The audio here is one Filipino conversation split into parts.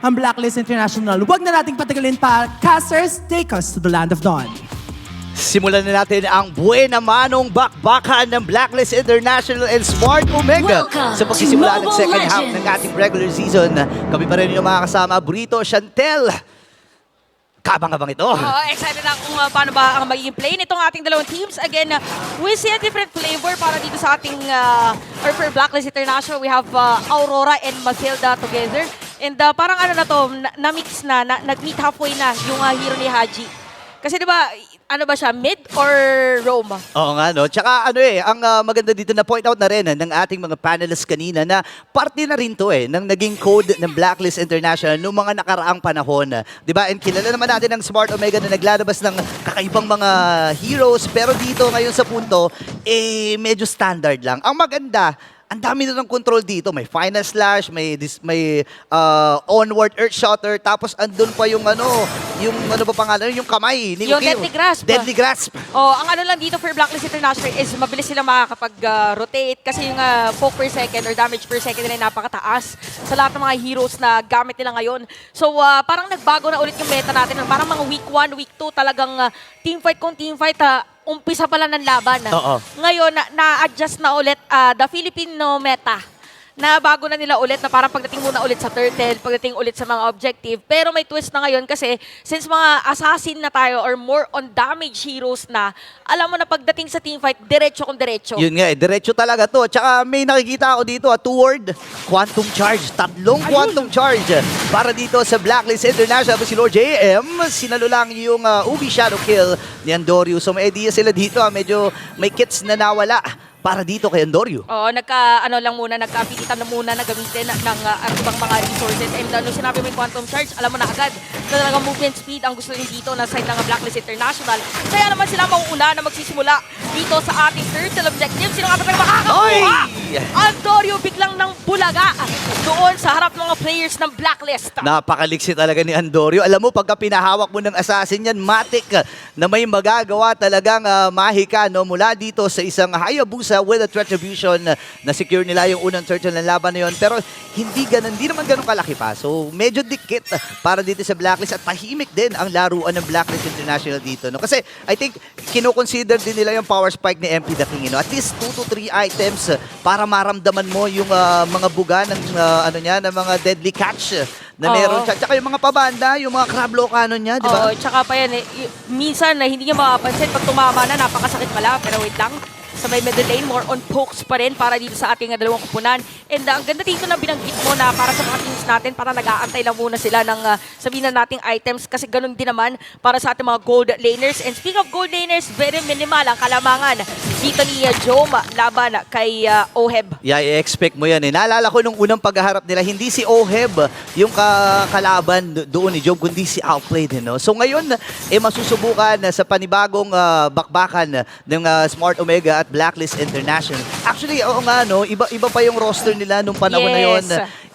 ang Blacklist International. Huwag na nating patagalin pa. Casters, take us to the land of dawn. Simulan na natin ang buena manong bakbakan ng Blacklist International and Smart Omega sa pagsisimula ng second half ng ating regular season. Kami pa rin yung mga kasama, Burrito, Chantel. Kabang-abang ito. Excited na kung paano ba ang magiging play nitong ating dalawang teams. Again, we see a different flavor para dito sa ating, or for Blacklist International, we have Aurora and Mathilda together. And parang ano na to, na-mix na, nag-meet halfway na yung hero ni Haji. Kasi di ba, ano ba siya, mid or roam? Oo nga, no? Tsaka ang maganda dito na point out na rin ng ating mga panelists kanina na parte na rin to ng naging code ng Blacklist International noong mga nakaraang panahon. Di ba? And kilala naman natin ang Smart Omega na naglalabas ng kakaibang mga heroes. Pero dito ngayon sa punto, medyo standard lang. Ang maganda, ang dami na ng control dito. May final slash, may onward earth shotter, tapos andun pa yung ano ba pangalan, yung kamay ni Yung Ukil. Deadly Grasp. Deadly Grasp. Ang ano lang dito for Blacklist International is mabilis sila makakapag-rotate kasi yung poke per second or damage per second nila ay napakataas sa lahat ng mga heroes na gamit nila ngayon. So parang nagbago na ulit yung meta natin. Parang mga week 1, week 2 talagang teamfight kung teamfight, umpisa pala ng laban. Oo. Ngayon, na-adjust na ulit the Filipino meta. Na bago na nila ulit, na parang pagdating muna ulit sa turtle, pagdating ulit sa mga objective. Pero may twist na ngayon kasi since mga assassin na tayo or more on damage heroes na, alam mo na pagdating sa teamfight, diretso kung diretso. Yun nga diretso talaga to. Tsaka may nakikita ako dito, two-word, Quantum Charge. Tatlong Quantum Charge para dito sa Blacklist International. Si Lord JM, sinalo lang yung Ubi Shadow Kill ni Andorio. So may idea sila dito, medyo may kits na nawala para dito kay Andorio. Oo, nagkapilitan na muna na gamitin ng ibang mga resources. And nung sinabi mo yung Quantum Charge, alam mo na agad na talagang movement speed ang gusto rin dito na side ng Blacklist International. Kaya naman sila mauuna na magsisimula dito sa ating turtle objective. Sino nga ba tayo makakakuha? Andorio biglang ng bulaga doon sa harap ng mga players ng Blacklist. Napakaliksi talaga ni Andorio. Alam mo, pagka pinahawak mo ng assassin yan, matik na may magagawa talagang mahika mula dito sa isang Hayabusa with a retribution na secure nila yung unang turtle ng laban na yun. Pero hindi naman ganun kalaki pa. So medyo dikit para dito sa Blacklist at tahimik din ang laruan ng Blacklist International dito. Kasi I think kinoconsider din nila yung power spike ni MP The King. At least 2 to 3 items para maramdaman mo yung mga buga ng ng mga deadly catch na meron siya. Tsaka yung mga pabanda, yung mga crab low cannon niya, di ba? Oo, tsaka pa yan minsan hindi niya mapapansin pag tumama na, napakasakit pala. Pero wait lang, sa may middle lane, more on pokes pa rin para dito sa ating dalawang kupunan. And ang ganda dito na binanggit mo na para sa mga teams natin, para nag-aantay lang muna sila ng sabihin na nating items kasi ganun din naman para sa ating mga gold laners. And speaking of gold laners, very minimal ang kalamangan dito ni Jome laban kay Oheb. Yeah, i-expect mo yan. Naalala ko nung unang paghaharap nila, hindi si Oheb yung kalaban doon ni Jome, kundi si Outplayed. So ngayon, masusubukan sa panibagong bakbakan ng Smart Omega at Blacklist International. Actually, oo nga, iba pa yung roster nila nung panahon na yon.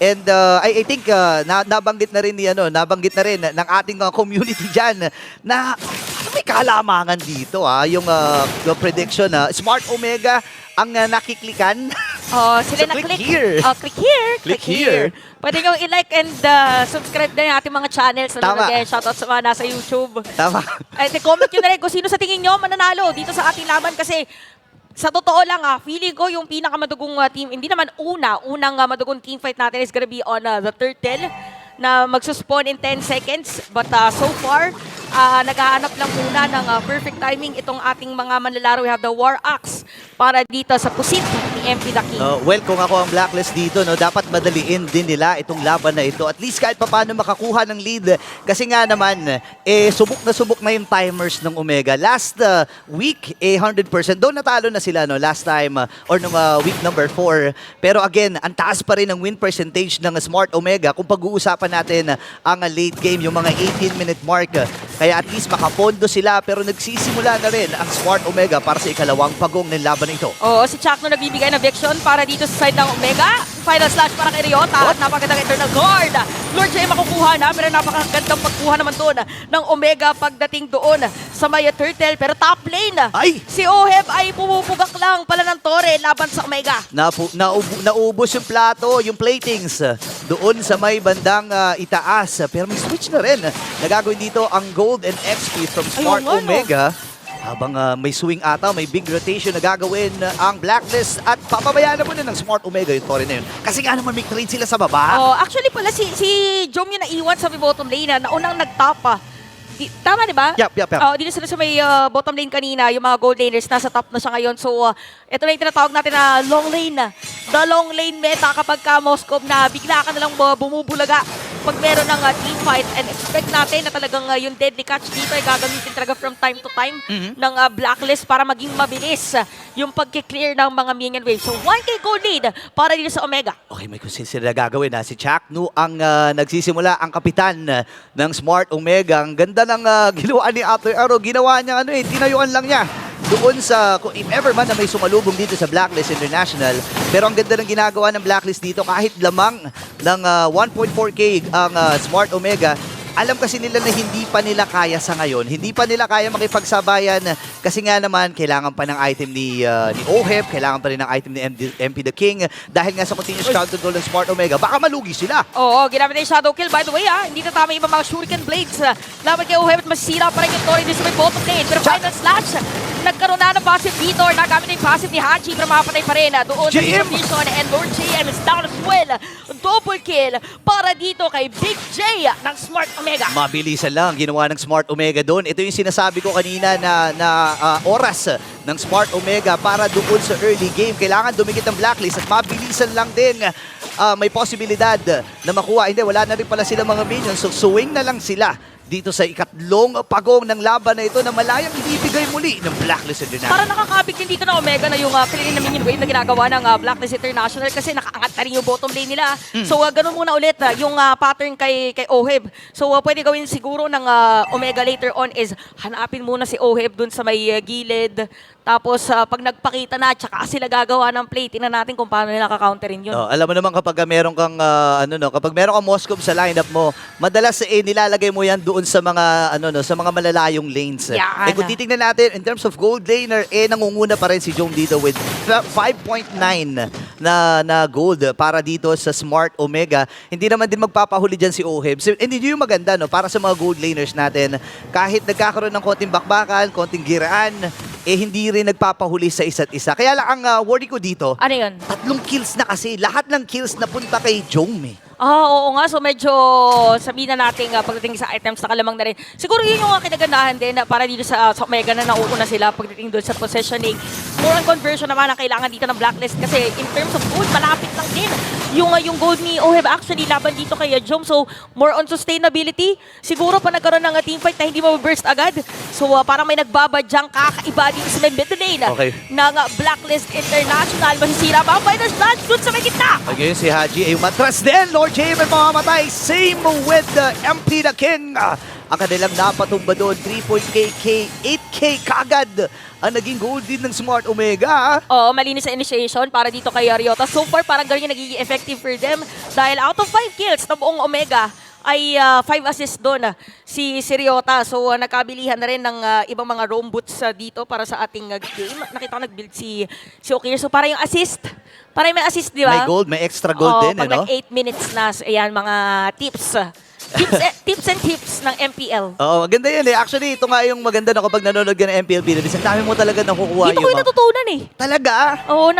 And I think nabanggit na rin ng ating community dyan na may kalamangan dito yung prediction na Smart Omega ang nakiklikan. Sila so, na click here. Click here. Pwede nyo i-like and subscribe na yung ating mga channels. Shoutout sa mga nasa YouTube. Tama. And comment nyo na rin kung sino sa tingin nyo mananalo dito sa ating laban kasi sa totoo lang, feeling ko yung pinakamadugong team, hindi naman unang madugong teamfight natin is gonna be on the turtle na magsuspawn in 10 seconds. But so far, naghahanap lang muna ng perfect timing itong ating mga manlalaro. We have the War Axe para dito sa pusit ni MP The King. Well, kung ako ang Blacklist dito, dapat madaliin din nila itong laban na ito. At least kahit paano makakuha ng lead. Kasi nga naman, subok na yung timers ng Omega. Last week, 100%. Doon natalo na sila last time or nung week number 4. Pero again, ang taas pa rin ang win percentage ng Smart Omega kung pag-uusapan natin ang late game, yung mga 18-minute mark. Kaya at least makapondo sila pero nagsisimula na rin ang Smart Omega para sa ikalawang pagong ng laban na ito. Oo, si Chuck nagbibigay ng eviction para dito sa side ng Omega. final slash para kay Ryota. At napakagandang Eternal Guard. Lord J makukuha na, pero napakagandang pagkuha naman doon ng Omega pagdating doon sa Maya Turtle. Pero top lane, Ay! si Oheb ay pumupugak lang pala ng Torre laban sa Omega. Naubos yung plato, yung platings doon sa may bandang itaas. Pero may switch na rin. Nagagawin dito ang Gold and XP from Smart Ayun nga, no? Omega. Habang may swing ata, may big rotation na gagawin ang Blacklist at papabayaan na muna ng Smart Omega yung Torre na yun. Kasi nga naman may trade sila sa baba. Oh, actually pala si Jom yung naiwan sa may bottom lane na unang nagtapa. Tama, di ba? Yup. Dito sila sa may bottom lane kanina, yung mga gold laners, nasa top na siya ngayon. So, ito na yung tinatawag natin na long lane. The long lane meta kapag ka Moskov na bigla ka nalang bumubulaga pag meron ng team fight, and expect natin na talagang yung deadly catch dito ay gagamitin talaga from time to time ng Blacklist para maging mabilis yung pagkiklear ng mga minion waves. So 1K gold lead para dito sa Omega. Okay, may kung sila gagawin na. Si Chaknu ang nagsisimula, ang kapitan ng Smart Omega. Ang ganda ng ginawa ni Atoy Aro. Ginawa niya tinayuan lang niya doon sa, if ever man na may sumalubong dito sa Blacklist International. Pero ang ganda ng ginagawa ng Blacklist dito, kahit lamang ng 1.4K ang Smart Omega, alam kasi nila na hindi pa nila kaya sa ngayon. Hindi pa nila kaya makipagsabayan kasi nga naman kailangan pa ng item ni Oheb, kailangan pa rin ng item ni MP the King dahil nga sa continuous crowd control ng Smart Omega. Baka malugi sila. Oo, ginamit na yung Shadow Kill. By the way, hindi na tama yung ibang mga Shuriken Blades. Laban kay Oheb at masira pa rin yung Torre dito sa may bottom lane. Pero final slash, nagkaroon na ng passive dito. Nagamit na yung passive ni Hachi pero mapatay pa rin. Doon sa JM! position and Lord JM is down as well. Double kill para dito kay Big J ng Smart Omega. Mabilisan lang ginawa ng Smart Omega doon. Ito yung sinasabi ko kanina na oras ng Smart Omega para doon sa early game. Kailangan dumikit ang Blacklist at mabilisan lang din. May posibilidad na makuha. Hindi, wala na rin pala sila mga minions. So swing na lang sila dito sa ikatlong pagong ng laban na ito na malayang ibibigay muli ng Blacklist International. Para nakakabig din dito na Omega na yung clearing na minion wave na ginagawa ng Blacklist International kasi nakaangat na rin yung bottom lane nila. So ganun muna ulit yung pattern kay Oheb. So pwede gawin siguro ng Omega later on is hanapin muna si Oheb dun sa may gilid. Tapos pag nagpakita na, tsaka sila gagawa ng play. Tingnan natin kung paano nila ka-counterin yun. Alam mo naman kapag meron kang kapag meron kang Moskov sa lineup mo, madalas nilalagay mo yan doon sa mga sa mga malalayong lanes. Yan. Kung titingnan natin in terms of gold laner, nangunguna pa rin si Jom dito with 5.9 na gold para dito sa Smart Omega. Hindi naman din magpapahuli dyan si Oheb. So, hindi yung maganda para sa mga gold laners natin. Kahit nagkakaroon ng konting bakbakan, konting giraan, hindi rin nagpapahuli sa isa't isa. Kaya lang ang worry ko dito, Ano yun? 3 kills na kasi. Lahat ng kills napunta kay Jom Oo nga. So medyo sabihin na natin pagdating sa items na kalamang na rin. Siguro yun yung kinagandahan din para dito sa Omega na nauuna sila pagdating doon sa positioning. More on conversion naman ang kailangan dito ng Blacklist kasi in terms of gold, malapit lang din yung gold ni Oheb actually laban dito kay Jom. So more on sustainability. Siguro pa nagkaroon ng teamfight na hindi mababurst agad. So parang may nagbabadyang kakaiba dito sa may middle lane ng Blacklist International. Masisira ba ang final slash doon sa may gitna? Again, si Haji ay umatras din. Lord Javen mamamatay. Same with MP the King. Ang kanilang napatumba doon, 3.8K, 8K kagad ang naging gold din ng Smart Omega. Oo, malinis sa initiation para dito kay Ryota. So far, parang ganyan nagiging effective for them. Dahil out of 5 kills na buong Omega, ay 5 assists doon si Ryota. So nagkabilihan na rin ng ibang mga roam boots dito para sa ating game. Nakita ko nag-build si Okir. So para yung assist, para may assist, di ba? May gold, may extra gold din, pag nag-8 minutes na, ayan, mga tips. Tips and tips ng MPL. Oo, maganda yan Actually, ito nga yung maganda na kapag nanonood ka ng MPL Philippines, ang dami mo talaga nakukuha Dito ko yung natutunan Talaga? Oo,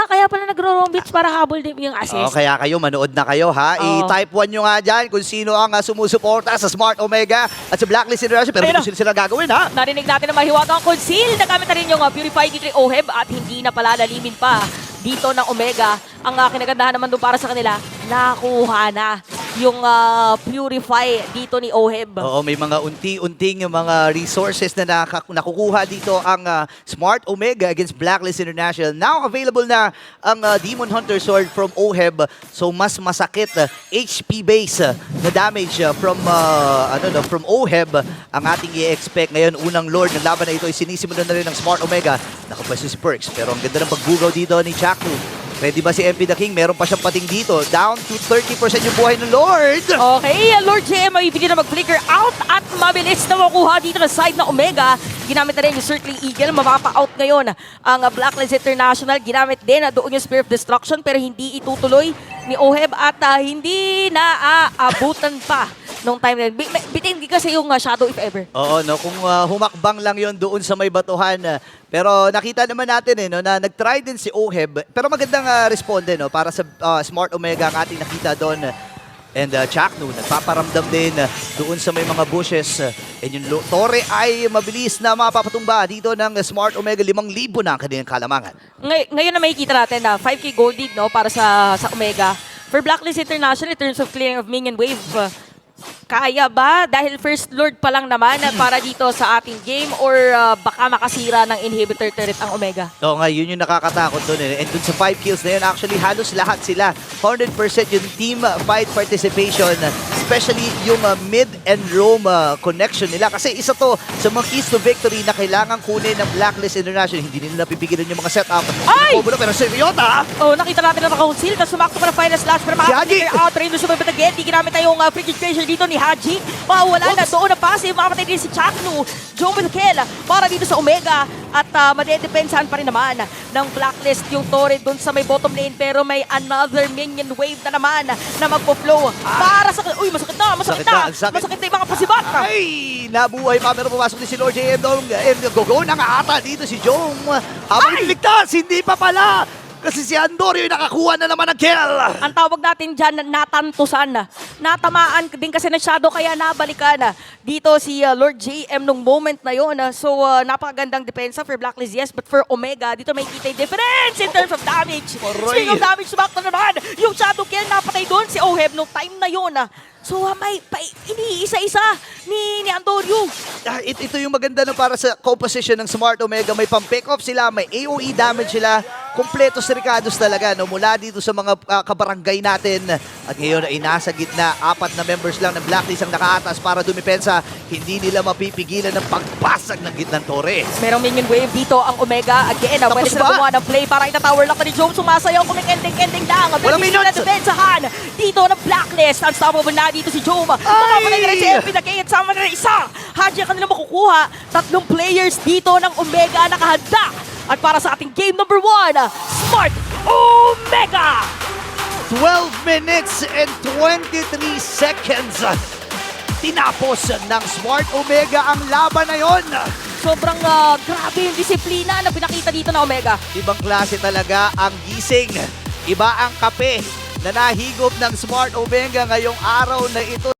kaya pala nagro-roam bits para habol din yung assist. Kaya kayo, manood na kayo ha. I-type 1 nyo nga dyan kung sino ang sumusuporta sa Smart Omega at sa Blacklist International. Pero kung sila gagawin ha. Narinig natin na mahiwagang conceal. Nagamit na rin yung Purify dito Oheb at hindi na palalalimin pa dito ng Omega. Ang kinagandahan naman doon para sa kanila, nakuha na yung Purify dito ni Oheb. Oo, may mga unti-unting mga resources na nakukuha dito ang Smart Omega against Blacklist International. Now available na ang Demon Hunter Sword from Oheb. So mas masakit HP base na damage from Oheb ang ating i-expect. Ngayon, unang Lord ng laban na ito ay sinisimulan na rin ng Smart Omega. Nakapwesto si Perks pero ang ganda ng pagbugaw dito ni Chaknu. Pwede ba si MP The King? Meron pa siyang pating dito. Down to 30% yung buhay ng Lord. Okay, Lord JM ay ibigin na mag-flicker out at mabilis na makuha dito na side ng Omega. Ginamit na rin yung Circling Eagle, mapapa-out ngayon ang Blacklist International. Ginamit din doon yung Spear of Destruction pero hindi itutuloy ni Oheb at hindi na aabutan pa nung time na yun. Bitin kasi yung Shadow if ever. Oo, no, kung humakbang lang yon doon sa may batuhan. Pero nakita naman natin no, na nag-try din si Oheb. Pero magandang responde no, para sa Smart Omega ang ating nakita doon. And Chaknu, nagpaparamdam din doon sa may mga bushes. And yung Torre ay mabilis na mapapatumba dito ng Smart Omega. 5,000 na ang kanilang kalamangan. Ngayon na makikita natin na 5K gold lead no, para sa Omega. For Blacklist International in terms of clearing of minion wave, kaya ba? Dahil First Lord pa lang naman para dito sa ating game or baka makasira ng inhibitor turret ang Omega? Oo nga, yun yung nakakatakot doon. And doon sa 5 kills na yun, actually halos lahat sila. 100% yung team fight participation, especially yung mid and roam connection nila. Kasi isa to sa mga keys to victory na kailangan kunin ng Blacklist International. Hindi nila napipigilan yung mga setup. Ay! Pero Seriota! Oh, nakita natin na naka-conceal. Tapos sumakto pa na final slash. Pero makakapigure out. Rin doon sumabit again. Di ginamit na yung frigid pressure dito ni Haji. Mawawala na doon na passive. Makapatay din si Chaknu. Joe with kill para dito sa Omega. At madedepensahan pa rin naman ng Blacklist yung Torre doon sa may bottom lane. Pero may another minion wave na naman na magpo-flow. Para sa... Uy, masakit na! Masakit na! Masakit na yung mga pasibat. Ay! Nabuhay pa pero pumasok din si Lord JM Dong. And go na nga ata dito si Jong. Habang niligtas, hindi pa pala. Kasi si Andorio nakakuha na naman ng kill. Ang tawag natin dyan, natantusan. Natamaan din kasi ng shadow kaya nabalikan. Dito si Lord JM nung moment na yon. So, napakagandang depensa for Blacklist, yes. But for Omega, dito may kita yung difference in terms of damage. Speaking of damage, sumakto na naman. Yung shadow kill napatay doon si Oheb nung time na yon. So, may iniisa-isa ni Andorio. Ito yung maganda no, para sa composition ng Smart Omega. May pang-pick off sila, may AOE damage sila. Kompleto si Ricados talaga no, mula dito sa mga kabarangay natin. At ngayon ay nasa gitna. 4 na members lang ng Blacklist ang nakaatas para dumipensa. Hindi nila mapipigilan ng pagbasag ng gitnang Torre. Merong minion wave dito ang Omega. Again, pwede sila gumawa ng play para ita-tower lock ni Joe. Sumasayaw kung may ending lang. Walang minions! Na depensahan dito ng Blacklist. Unstoppable na dito si Joe. Makapanay na rin si MP na kaya sama na rin isa. Haji ang kanila makukuha. 3 players dito ng Omega nakahanda. At para sa ating game number 1, Smart Omega! 12 minutes and 23 seconds. Tinapos ng Smart Omega ang laban na yon. Sobrang grabe yung disiplina na pinakita dito na Omega. Ibang klase talaga ang gising. Iba ang kape na nahigop ng Smart Omega ngayong araw na ito.